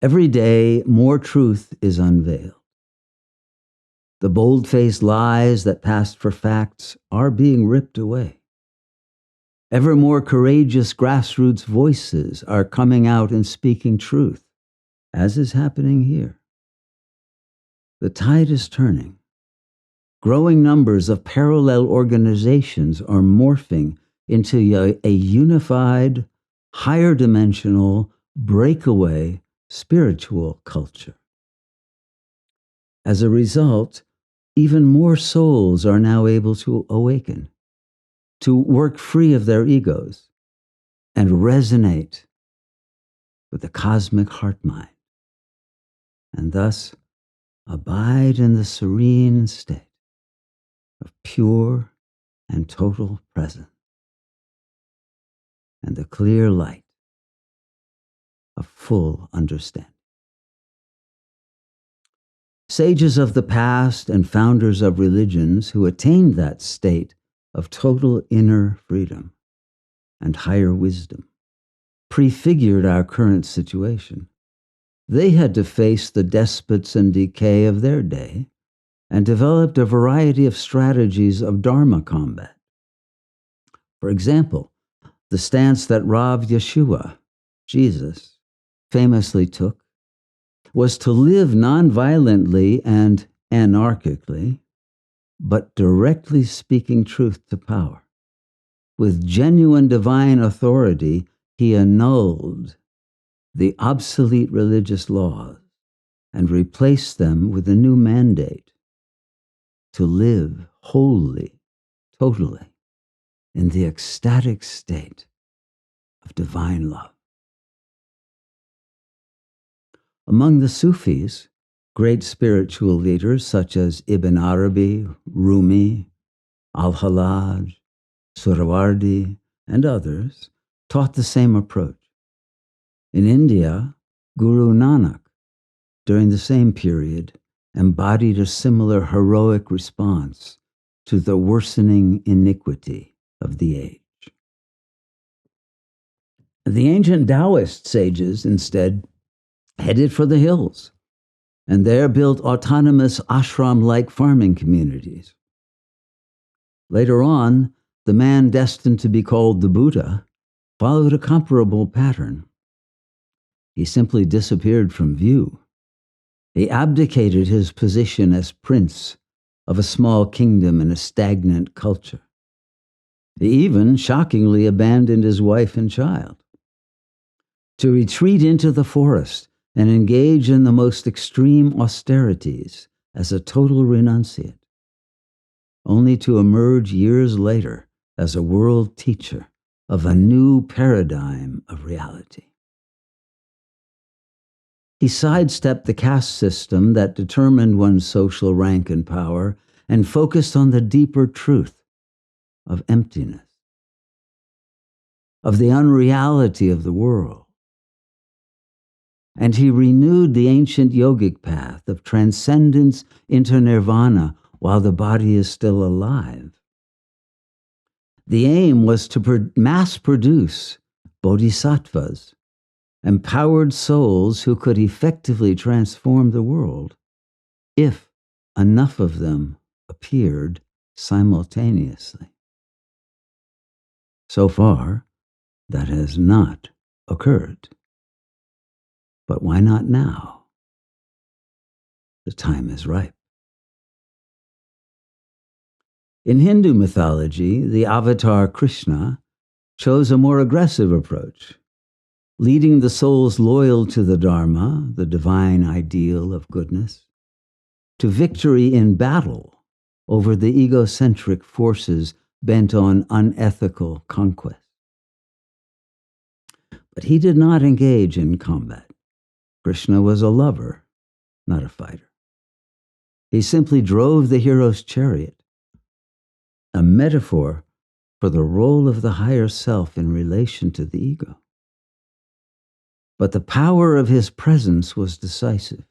Every day, more truth is unveiled. The bold-faced lies that passed for facts are being ripped away. Ever more courageous grassroots voices are coming out and speaking truth, as is happening here. The tide is turning. Growing numbers of parallel organizations are morphing into a unified, higher dimensional, breakaway spiritual culture. As a result, even more souls are now able to awaken, to work free of their egos, and resonate with the cosmic heart-mind, and thus abide in the serene state of pure and total presence, and the clear light of full understanding. Sages of the past and founders of religions who attained that state of total inner freedom and higher wisdom prefigured our current situation. They had to face the despots and decay of their day and developed a variety of strategies of Dharma combat. For example, the stance that Rav Yeshua, Jesus, famously took was to live nonviolently and anarchically, but directly speaking truth to power. With genuine divine authority, he annulled the obsolete religious laws and replaced them with a new mandate to live wholly, totally, in the ecstatic state of divine love. Among the Sufis, great spiritual leaders such as Ibn Arabi, Rumi, Al-Hallaj, Surawardi, and others taught the same approach. In India, Guru Nanak, during the same period, embodied a similar heroic response to the worsening iniquity of the age. The ancient Taoist sages, instead, headed for the hills, and there built autonomous ashram-like farming communities. Later on, the man destined to be called the Buddha followed a comparable pattern. He simply disappeared from view. He abdicated his position as prince of a small kingdom in a stagnant culture. He even, shockingly, abandoned his wife and child to retreat into the forest and engage in the most extreme austerities as a total renunciate, only to emerge years later as a world teacher of a new paradigm of reality. He sidestepped the caste system that determined one's social rank and power and focused on the deeper truth of emptiness, of the unreality of the world. And he renewed the ancient yogic path of transcendence into nirvana while the body is still alive. The aim was to mass produce bodhisattvas, empowered souls who could effectively transform the world if enough of them appeared simultaneously. So far, that has not occurred. But why not now? The time is ripe. In Hindu mythology, the avatar Krishna chose a more aggressive approach, leading the souls loyal to the Dharma, the divine ideal of goodness, to victory in battle over the egocentric forces bent on unethical conquest. But he did not engage in combat. Krishna was a lover, not a fighter. He simply drove the hero's chariot, a metaphor for the role of the higher self in relation to the ego. But the power of his presence was decisive.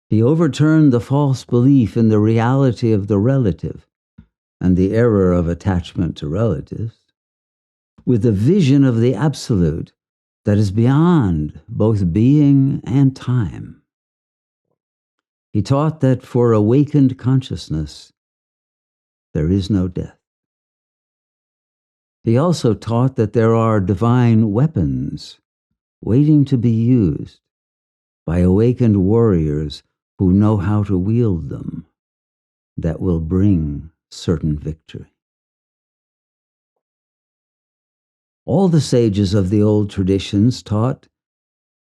He overturned the false belief in the reality of the relative and the error of attachment to relatives with a vision of the absolute that is beyond both being and time. He taught that for awakened consciousness, there is no death. He also taught that there are divine weapons waiting to be used by awakened warriors who know how to wield them that will bring certain victory. All the sages of the old traditions taught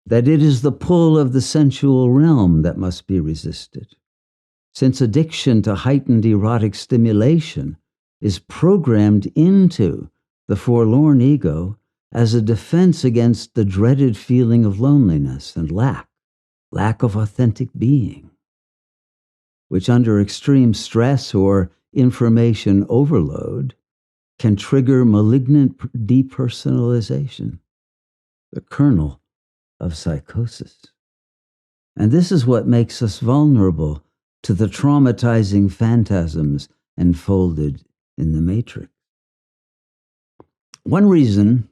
that it is the pull of the sensual realm that must be resisted, since addiction to heightened erotic stimulation is programmed into the forlorn ego as a defense against the dreaded feeling of loneliness and lack of authentic being, which under extreme stress or information overload can trigger malignant depersonalization, the kernel of psychosis. And this is what makes us vulnerable to the traumatizing phantasms enfolded in the matrix. One reason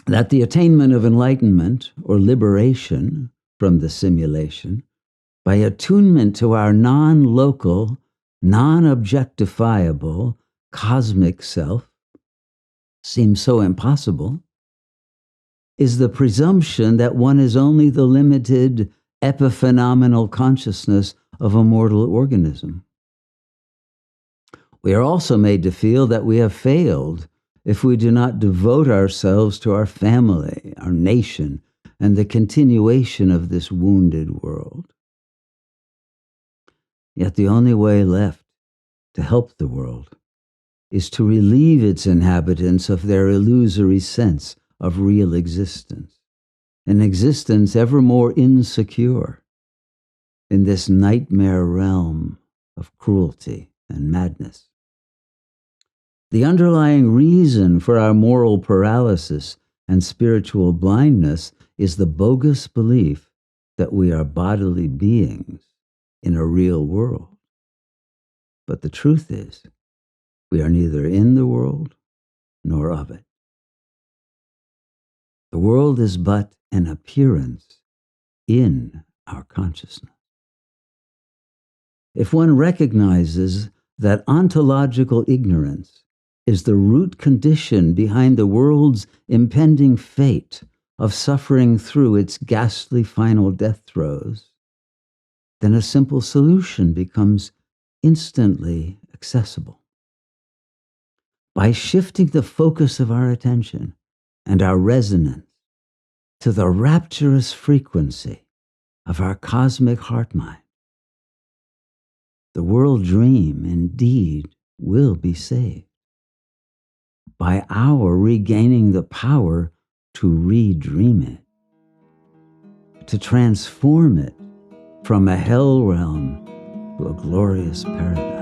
that the attainment of enlightenment or liberation from the simulation by attunement to our non-local, non-objectifiable cosmic self seems so impossible is the presumption that one is only the limited epiphenomenal consciousness of a mortal organism. We are also made to feel that we have failed if we do not devote ourselves to our family, our nation, and the continuation of this wounded world. Yet the only way left to help the world is to relieve its inhabitants of their illusory sense of real existence, an existence ever more insecure in this nightmare realm of cruelty and madness. The underlying reason for our moral paralysis and spiritual blindness is the bogus belief that we are bodily beings in a real world. But the truth is, we are neither in the world nor of it. The world is but an appearance in our consciousness. If one recognizes that ontological ignorance is the root condition behind the world's impending fate of suffering through its ghastly final death throes, then a simple solution becomes instantly accessible. By shifting the focus of our attention and our resonance to the rapturous frequency of our cosmic heart-mind, the world dream indeed will be saved by our regaining the power to redream it, to transform it from a hell realm to a glorious paradise.